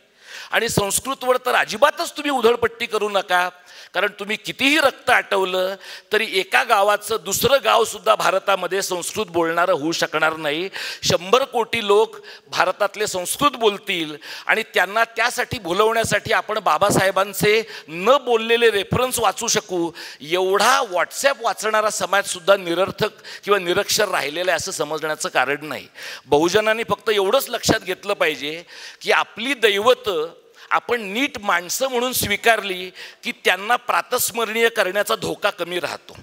आणि संस्कृतवर तर अजिबातच तुम्ही उधळपट्टी करू नका, कारण तुम्ही कितीही रक्त आटवलं तरी एका गावाचं दुसरं गावसुद्धा भारतामध्ये संस्कृत बोलणारं होऊ शकणार नाही. 100 कोटी लोक भारतातले संस्कृत बोलतील आणि त्यांना त्यासाठी बोलवण्यासाठी आपण बाबासाहेबांचे न बोललेले रेफरन्स वाचू शकू एवढा व्हॉट्सॲप वाचणारा समाजसुद्धा निरर्थक किंवा निरक्षर राहिलेला आहे असं समजण्याचं कारण नाही. बहुजनांनी फक्त एवढंच लक्षात घेतलं पाहिजे की आपली दैवतं आपण नीट माणसं म्हणून स्वीकारली की त्यांना प्रातस्मरणीय करण्याचा धोका कमी राहतो.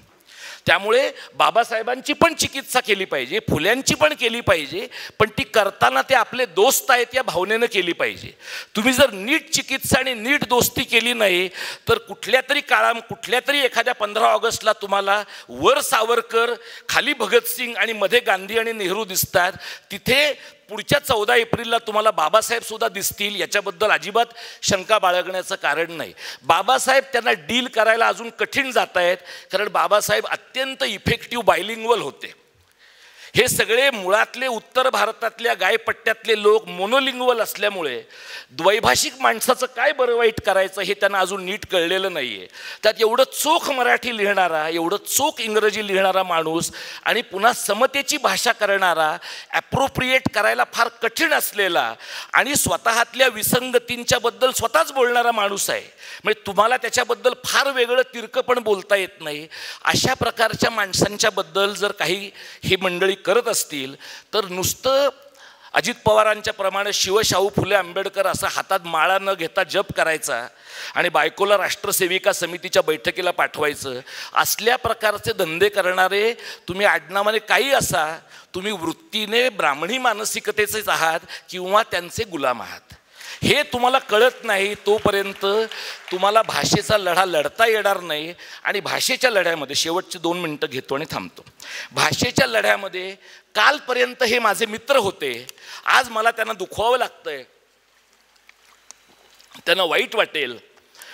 त्यामुळे बाबासाहेबांची पण चिकित्सा केली पाहिजे, फुल्यांची पण केली पाहिजे, पण ती करताना ते आपले दोस्त आहेत या भावनेनं केली पाहिजे. तुम्ही जर नीट चिकित्सा आणि नीट दोस्ती केली नाही तर कुठल्या तरी एखाद्या 15 ऑगस्टला तुम्हाला वर सावरकर, खाली भगतसिंग आणि मध्ये गांधी आणि नेहरू दिसतात, तिथे पुढच्या 14 एप्रिलला तुम्हाला बाबासाहेब सुद्धा दिसतील. याच्याबद्दल अजिबात शंका बाळगण्याचं कारण नाही. बाबासाहेब त्यांना डील करायला अजून कठीण जात आहेत, कारण बाबासाहेब अत्यंत इफेक्टिव्ह बायलिंग्वल होते. हे सगळे मुळातले उत्तर भारतातल्या गायपट्ट्यातले लोक मोनोलिंग्वल असल्यामुळे द्वैभाषिक माणसाचं काय बरं वाईट करायचं हे त्यांना अजून नीट कळलेलं नाही आहे. त्यात एवढं चोख मराठी लिहिणारा, एवढं चोख इंग्रजी लिहिणारा माणूस आणि पुन्हा समतेची भाषा करणारा, ॲप्रोप्रिएट करायला फार कठीण असलेला आणि स्वतःतल्या विसंगतींच्याबद्दल स्वतःच बोलणारा माणूस आहे. म्हणजे तुम्हाला त्याच्याबद्दल फार वेगळं तिरकं पण बोलता येत नाही. अशा प्रकारच्या माणसांच्याबद्दल जर काही ही मंडळी करत असतील तर नुसतं अजित पवारांच्या प्रमाणे शिवशाहू फुले आंबेडकर असं हातात माळा न घेता जप करायचा आणि बायकोला राष्ट्रसेविका समितीच्या बैठकीला पाठवायचं, असल्या प्रकारचे धंदे करणारे तुम्ही आडनावाने काही असा, तुम्ही वृत्तीने ब्राह्मणी मानसिकतेचेच आहात किंवा त्यांचे गुलाम आहात. हे तुम्हाला कळत नाही तोपर्यंत तुम्हाला भाषेचा लढा लढता येणार नाही. आणि भाषेच्या लढ्यामध्ये शेवटचे 2 मिनटं घेतो आणि थांबतो. भाषेच्या लढ्यामध्ये कालपर्यंत हे माझे मित्र होते, आज मला त्यांना दुखवावं लागतंय, त्यांना वाईट वाटेल.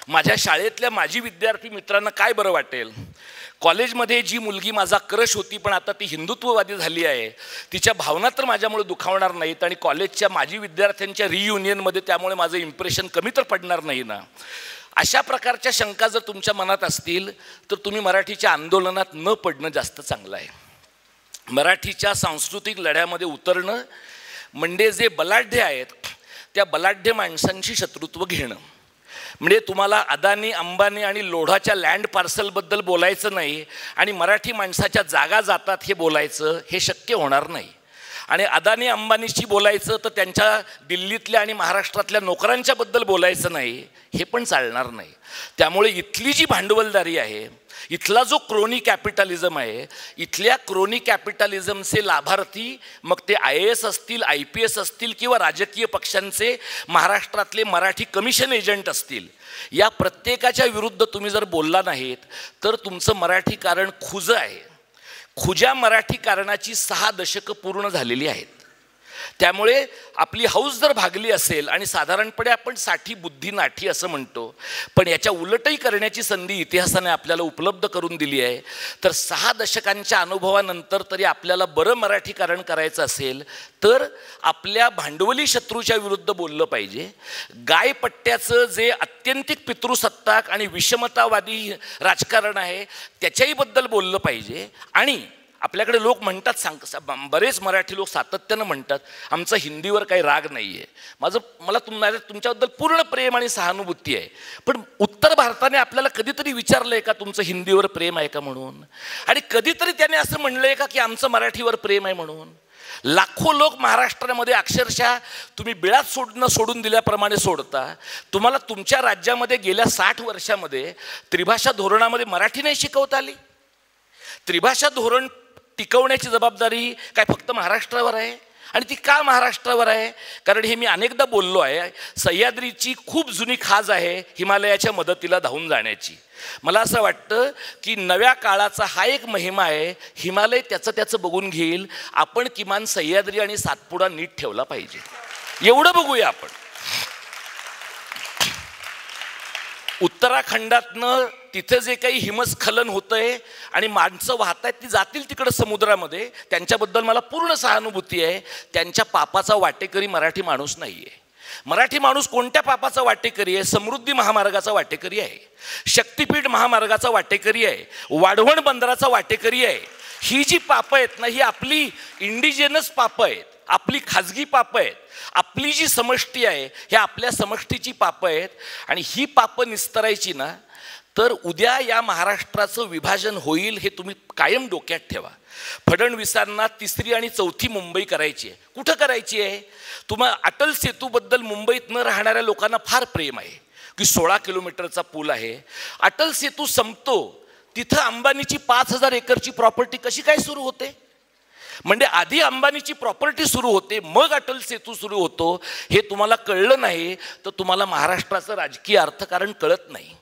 माझ्या शाळेतल्या माजी विद्यार्थी मित्रांना काय बरं वाटेल. कॉलेजमध्ये जी मुलगी माझा क्रश होती पण आता ती हिंदुत्ववादी झाली आहे, तिच्या भावना तर माझ्यामुळे दुखावणार नाहीत आणि कॉलेजच्या माजी विद्यार्थ्यांच्या रियुनियनमध्ये त्यामुळे माझं इम्प्रेशन कमी तर पडणार नाही ना. अशा प्रकारच्या शंका जर तुमच्या मनात असतील तर तुम्ही मराठीच्या आंदोलनात न पडणं जास्त चांगलं आहे. मराठीच्या सांस्कृतिक लढ्यामध्ये उतरणं म्हणजे जे बलाढ्य आहेत त्या बलाढ्य माणसांशी शत्रुत्व घेणं. म्हणजे तुम्हाला अदानी, अंबानी आणि लोढाच्या लँड पार्सलबद्दल बोलायचं नाही आणि मराठी माणसाच्या जागा जातात हे बोलायचं, हे शक्य होणार नाही. आणि अदानी अंबानीशी बोलायचं तर त्यांच्या दिल्लीतल्या आणि महाराष्ट्रातल्या नोकरांच्याबद्दल बोलायचं नाही, हे पण चालणार नाही. त्यामुळे इथली जी भांडवलदारी आहे, इथला जो क्रोनी कॅपिटलिझम आहे, इथल्या क्रोनी कॅपिटलिझमचे लाभार्थी मग ते IAS असतील, IPS असतील किंवा राजकीय पक्षांचे महाराष्ट्रातले मराठी कमिशन एजंट असतील, या प्रत्येकाच्या विरुद्ध तुम्ही जर बोलला नाहीत तर तुमचं मराठी कारण खुजं आहे. खुज्या मराठी कारणाची 6 दशकं पूर्ण झालेली आहेत. त्यामुळे आपली हौस जर भागली असेल आणि साधारणपणे आपण 60 बुद्धी नाठी असं म्हणतो, पण याच्या उलटही करण्याची संधी इतिहासाने आपल्याला उपलब्ध करून दिली आहे. तर 6 दशकांच्या अनुभवानंतर तरी आपल्याला बरं मराठी कारण करायचं असेल तर आपल्या भांडवली शत्रूच्या विरुद्ध बोललं पाहिजे. गायपट्ट्याचं जे अत्यंतिक पितृसत्ताक आणि विषमतावादी राजकारण आहे त्याच्याही बद्दल बोललं पाहिजे. आणि आपल्याकडे लोक म्हणतात, बरेच मराठी लोक सातत्यानं म्हणतात आमचा हिंदीवर काही राग नाही आहे. मला तुमच्याबद्दल पूर्ण प्रेम आणि सहानुभूती आहे, पण उत्तर भारताने आपल्याला कधीतरी विचारलं आहे का तुमचं हिंदीवर प्रेम आहे का म्हणून? आणि कधीतरी त्याने असं म्हणलं आहे का की आमचं मराठीवर प्रेम आहे म्हणून? लाखो लोक महाराष्ट्रामध्ये अक्षरशः तुम्ही बिळात सोडून दिल्याप्रमाणे सोडता. तुम्हाला तुमच्या राज्यामध्ये गेल्या 60 वर्षामध्ये त्रिभाषा धोरणामध्ये मराठी नाही शिकवता आली. त्रिभाषा धोरण टिकवण्याची जबाबदारी काय फक्त महाराष्ट्रावर आहे? आणि ती का महाराष्ट्रावर आहे? कारण हे मी अनेकदा बोललो आहे, सह्याद्रीची खूप जुनी खाज आहे हिमालयाच्या मदतीला धावून जाण्याची. मला असं वाटतं की नव्या काळाचा हा एक महिमा आहे, हिमालय त्याचं बघून घेईल. आपण किमान सह्याद्री आणि सातपुडा नीट ठेवला पाहिजे, एवढं बघूया आपण. उत्तराखंडातनं तिथे जे काही हिमस्खलन होतंय आणि माणसं वाहत आहेत ती जातील तिकडं समुद्रामध्ये, त्यांच्याबद्दल मला पूर्ण सहानुभूती आहे. त्यांच्या पापाचा वाटेकरी मराठी माणूस नाही आहे. मराठी माणूस कोणत्या पापाचा वाटेकरी आहे? समृद्धी महामार्गाचा वाटेकरी आहे, शक्तिपीठ महामार्गाचा वाटेकरी आहे, वाढवण बंदराचा वाटेकरी आहे. ही जी पापं आहेत ना, ही आपली इंडिजिनस पापं आहेत, आपली खाजगी पापं आहेत. आपली जी समष्टी आहे ह्या आपल्या समष्टीची पापं आहेत. आणि ही पापं निस्तरायची ना तर उद्या या महाराष्ट्राचं विभाजन होईल हे तुम्ही कायम डोक्यात ठेवा. फडणवीसांना 3री आणि 4थी मुंबई करायची आहे. कुठं करायची आहे? तुम्हाला अटल सेतूबद्दल मुंबईत न राहणाऱ्या लोकांना फार प्रेम आहे की 16 किलोमीटरचा पूल आहे. अटल सेतू संपतो, तिथं अंबानीची 5,000 एकरची प्रॉपर्टी कशी काय सुरू होते? म्हणजे आधी अंबानीची प्रॉपर्टी सुरू होते, मग अटल सेतू सुरू होतो. हे तुम्हाला कळलं नाही तर तुम्हाला महाराष्ट्राचं राजकीय अर्थकारण कळत नाही.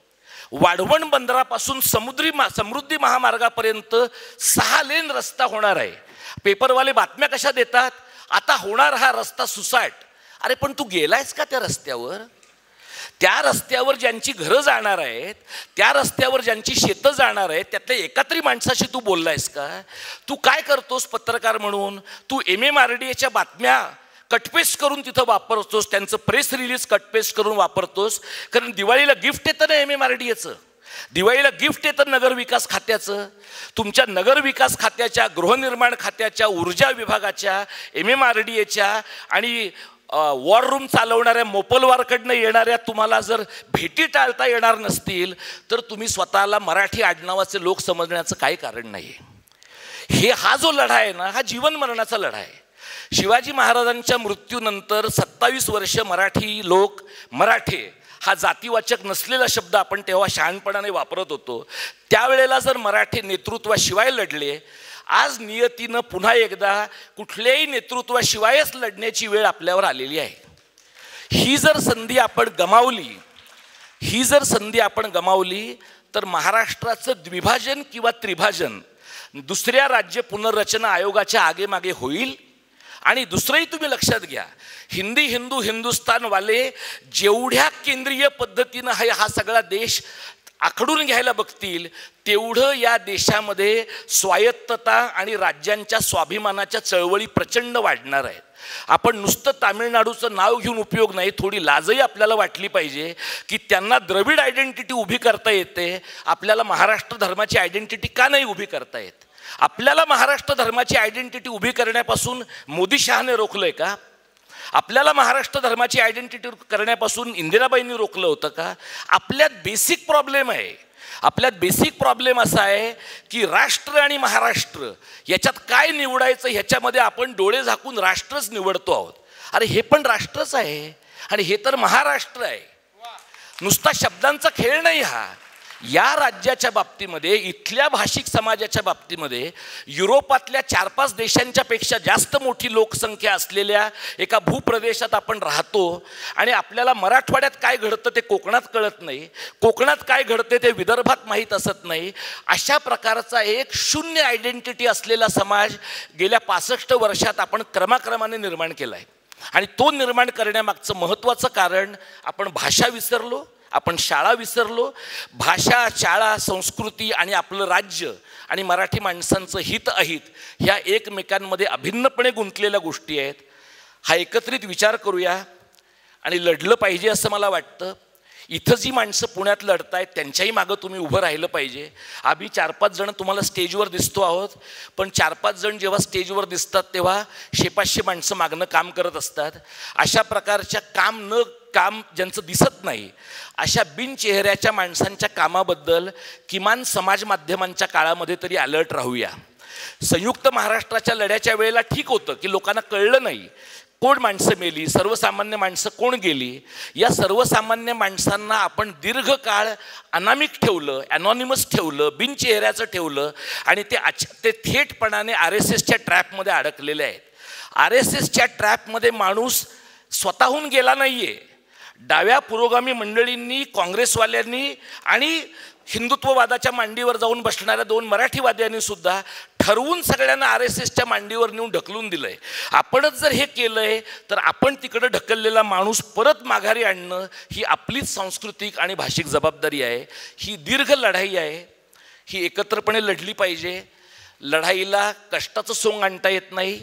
वाढवण बंदरापासून समृद्धी महामार्गापर्यंत 6 लेन रस्ता होणार आहे. पेपरवाले बातम्या कशा देतात, आता होणार हा रस्ता सुसाट. अरे पण तू गेलायस का त्या रस्त्यावर? त्या रस्त्यावर ज्यांची घरं जाणार आहेत, त्या रस्त्यावर ज्यांची शेतं जाणार आहेत, त्यातल्या एका तरी माणसाशी तू बोललायस का? तू काय करतोस पत्रकार म्हणून? तू MMRDAच्या बातम्या कटपेस्ट करून तिथं वापरतोस, त्यांचं प्रेस रिलीज कटपेस्ट करून वापरतोस. कारण दिवाळीला गिफ्ट येतं ना MMRDAचं, दिवाळीला गिफ्ट येतं नगरविकास खात्याचं. तुमच्या नगरविकास खात्याच्या, गृहनिर्माण खात्याच्या, ऊर्जा विभागाच्या, MMRDAच्या आणि वॉर रूम चालवणाऱ्या मोपलवारकडनं येणाऱ्या तुम्हाला जर भेटी टाळता येणार नसतील तर तुम्ही स्वतःला मराठी आडनावाचे लोक समजण्याचं काही कारण नाही. हा जो लढा आहे ना, हा जीवन मरणाचा लढा आहे. शिवाजी महाराजांच्या मृत्यूनंतर 27 वर्ष मराठी लोक, मराठे हा जातीवाचक नसलेला शब्द आपण तेव्हा शहाणपणाने वापरत होतो, त्यावेळेला जर मराठी नेतृत्वाशिवाय लढले, आज नियतीनं पुन्हा एकदा कुठल्याही नेतृत्वाशिवायच लढण्याची वेळ आपल्यावर आलेली आहे. ही जर संधी आपण गमावली तर महाराष्ट्राचं द्विभाजन किंवा त्रिभाजन दुसऱ्या राज्य पुनर्रचना आयोगाच्या आगेमागे होईल. आणि दुसरंही तुम्ही लक्षात घ्या, हिंदुस्थानवाले जेवढ्या केंद्रीय पद्धतीनं हा सगळा देश आखडून घ्यायला बघतील, तेवढं या देशामध्ये स्वायत्तता आणि राज्यांच्या स्वाभिमानाच्या चळवळी प्रचंड वाढणार आहेत. आपण नुसतं तामिळनाडूचं नाव घेऊन उपयोग नाही, थोडी लाजही आपल्याला वाटली पाहिजे की त्यांना द्रविड आयडेंटिटी उभी करता येते, आपल्याला महाराष्ट्र धर्माची आयडेंटिटी का नाही उभी करता येत? आपल्याला महाराष्ट्र धर्माची आयडेंटिटी उभी करण्यापासून मोदी शहाने रोखलंय का? आपल्याला महाराष्ट्र धर्माची आयडेंटिटी करण्यापासून इंदिराबाईंनी रोखलं होतं का? आपल्यात बेसिक प्रॉब्लेम आहे. आपल्यात बेसिक प्रॉब्लेम असा आहे की राष्ट्र आणि महाराष्ट्र याच्यात काय निवडायचं ह्याच्यामध्ये आपण डोळे झाकून राष्ट्रच निवडतो आहोत. अरे हे पण राष्ट्रच आहे आणि हे तर महाराष्ट्र आहे. नुसता शब्दांचा खेळ नाही हा. या राज्याच्या बाबतीमध्ये, इथल्या भाषिक समाजाच्या बाबतीमध्ये युरोपातल्या 4-5 देशांच्या पेक्षा जास्त मोठी लोकसंख्या असलेल्या एका भूप्रदेशात आपण राहतो आणि आपल्याला मराठवाड्यात काय घडतं ते कोकणात कळत नाही, कोकणात काय घडते ते विदर्भात माहीत असत नाही. अशा प्रकारचा एक शून्य आयडेंटिटी असलेला समाज गेल्या 65 वर्षात आपण क्रमाक्रमाने निर्माण केला आहे. आणि तो निर्माण करण्यामागचं महत्त्वाचं कारण आपण भाषा विसरलो, आपण शाळा विसरलो. भाषा, शाळा, संस्कृती आणि आपलं राज्य आणि मराठी माणसांचं हित अहित ह्या एकमेकांमध्ये अभिन्नपणे गुंतलेल्या गोष्टी आहेत. हा एकत्रित विचार करूया आणि लढलं पाहिजे असं मला वाटतं. इथं जी माणसं पुण्यात लढत आहेत त्यांच्याही मागं तुम्ही उभं राहिलं पाहिजे. आम्ही 4-5 जण तुम्हाला स्टेजवर दिसतो आहोत, पण 4-5 जण जेव्हा स्टेजवर दिसतात तेव्हा 100-500 माणसं मागणं काम करत असतात. अशा प्रकारच्या काम ज्यांचं दिसत नाही अशा बिनचेहऱ्याच्या माणसांच्या कामाबद्दल किमान समाज माध्यमांच्या काळामध्ये तरी अलर्ट राहूया. संयुक्त महाराष्ट्राच्या लढ्याच्या वेळेला ठीक होतं की लोकांना कळलं नाही कोण माणसं मेली, सर्वसामान्य माणसं कोण गेली. या सर्वसामान्य माणसांना आपण दीर्घकाळ अनामिक ठेवलं, ॲनॉनिमस ठेवलं, बिनचेहऱ्याचं ठेवलं आणि ते थेटपणाने RSSच्या ट्रॅपमध्ये अडकलेले आहेत. RSSच्या ट्रॅपमध्ये माणूस स्वतःहून गेला नाही आहे. डाव्या पुरोगामी मंडळींनी, काँग्रेसवाल्यांनी आणि हिंदुत्ववादाच्या मांडीवर जाऊन बसणाऱ्या 2 मराठीवाद्यांनी सुद्धा ठरवून सगळ्यांना RSSच्या मांडीवर नेऊन ढकलून दिलंय. आपणच जर हे केलंय तर आपण तिकडं ढकललेला माणूस परत माघारी आणणं ही आपलीच सांस्कृतिक आणि भाषिक जबाबदारी आहे. ही दीर्घ लढाई आहे, ही एकत्रपणे लढली पाहिजे. लढाईला कष्टाचं सोंग आणता येत नाही,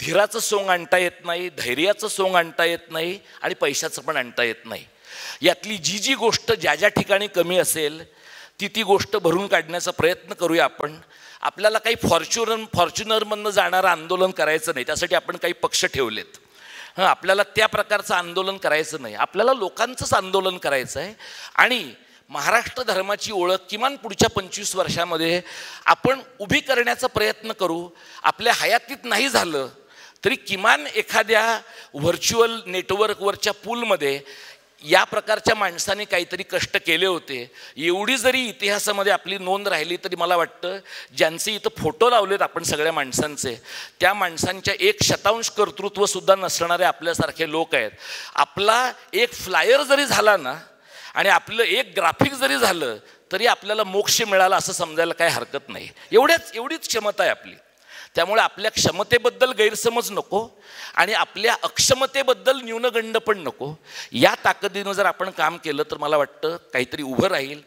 धीराचं सोंग आणता येत नाही, धैर्याचं सोंग आणता येत नाही आणि पैशाचं पण आणता येत नाही. यातली जी गोष्ट ज्या ठिकाणी कमी असेल ती गोष्ट भरून काढण्याचा प्रयत्न करूया आपण. आपल्याला काही फॉर्च्युनरमधनं जाणारं आंदोलन करायचं नाही, त्यासाठी आपण काही पक्ष ठेवलेत. आपल्याला त्या प्रकारचं आंदोलन करायचं नाही, आपल्याला लोकांचंच आंदोलन करायचं आहे. आणि महाराष्ट्र धर्माची ओळख किमान पुढच्या 25 वर्षामध्ये आपण उभी करण्याचा प्रयत्न करू. आपल्या हयातीत नाही झालं तरी किमान एखाद्या व्हर्च्युअल नेटवर्कवरच्या पूलमध्ये या प्रकारच्या माणसाने काहीतरी कष्ट केले होते. एवढी जरी इतिहासामध्ये आपली नोंद राहिली तरी मला वाटतं ज्यांचे इथं फोटो लावलेत आपण सगळ्या माणसांचे, त्या माणसांच्या 1% कर्तृत्वसुद्धा नसणारे आपल्यासारखे लोक आहेत. आपला एक फ्लायर जरी झाला ना आणि आपलं एक ग्राफिक जरी झालं तरी आपल्याला मोक्ष मिळाला असं समजायला काही हरकत नाही. एवढीच क्षमता आहे आपली. त्यामुळे आपल्या क्षमतेबद्दल गैरसमज नको आणि आपल्या अक्षमतेबद्दल न्यूनगंड पण नको. या ताकदीनं जर आपण काम केलं तर मला वाटतं काहीतरी उभं राहील.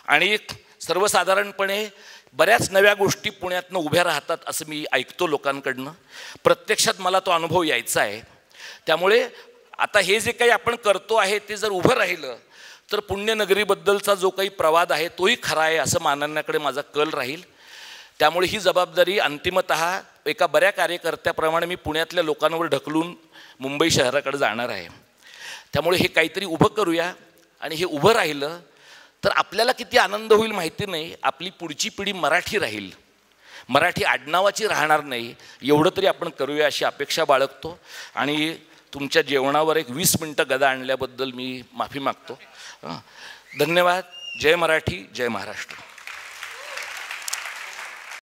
आणि सर्वसाधारणपणे बऱ्याच नव्या गोष्टी पुण्यातनं उभ्या राहतात असं मी ऐकतो लोकांकडनं. प्रत्यक्षात मला तो अनुभव यायचा आहे. त्यामुळे आता हे जे काही आपण करतो आहे ते जर उभं राहिलं तर पुण्यनगरीबद्दलचा जो काही प्रवाद आहे तोही खरा आहे असं मानण्याकडे माझा कल राहील. त्यामुळे ही जबाबदारी अंतिमतः एका बऱ्या कार्यकर्त्याप्रमाणे मी पुण्यातल्या लोकांवर ढकलून मुंबई शहराकडे जाणार आहे. त्यामुळे हे काहीतरी उभं करूया आणि हे उभं राहिलं तर आपल्याला किती आनंद होईल माहिती नाही. आपली पुढची पिढी मराठी राहील, मराठी आडनावाची राहणार नाही. एवढं तरी आपण करूया अशी अपेक्षा बाळगतो. आणि तुमच्या जेवणावर एक 20 मिनटं गदा आणल्याबद्दल मी माफी मागतो. धन्यवाद. जय मराठी, जय महाराष्ट्र.